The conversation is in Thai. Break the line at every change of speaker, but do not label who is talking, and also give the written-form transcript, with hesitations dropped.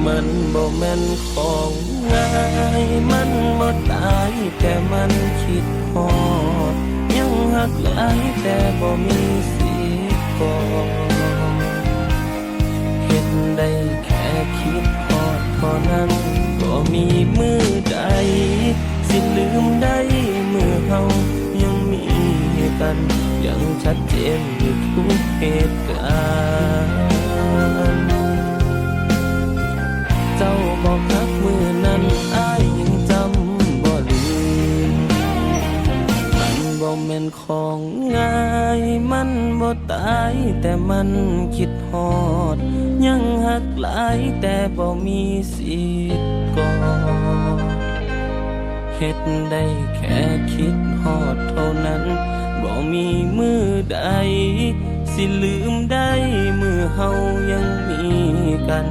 มันบ่แม่นของง่ายมันบ่ตายแต่มันคิดฮอดยังหักหลายแต่บ่มีสิทธิ์ก่อนเฮ็ดได้แค่คิดฮอดเท่านั้นบ่มีมือใดสิลืมได้เมื่อเฮายังมีกันยังชัดเจนอยู่ทุกเหตุการณ์เจ้าบอกรักมือนั้นอ้ายยังจำบ่ลืมมันบ่แม่นของง่ายมันบ่ตายแต่มันคิดฮอดยังหักหลายแต่บ่มีสิทธิ์ก่อนเฮ็ดได้แค่คิดฮอดเท่านั้นบ่มีมือใดสิลืมได้เมื่อเฮายังมีกัน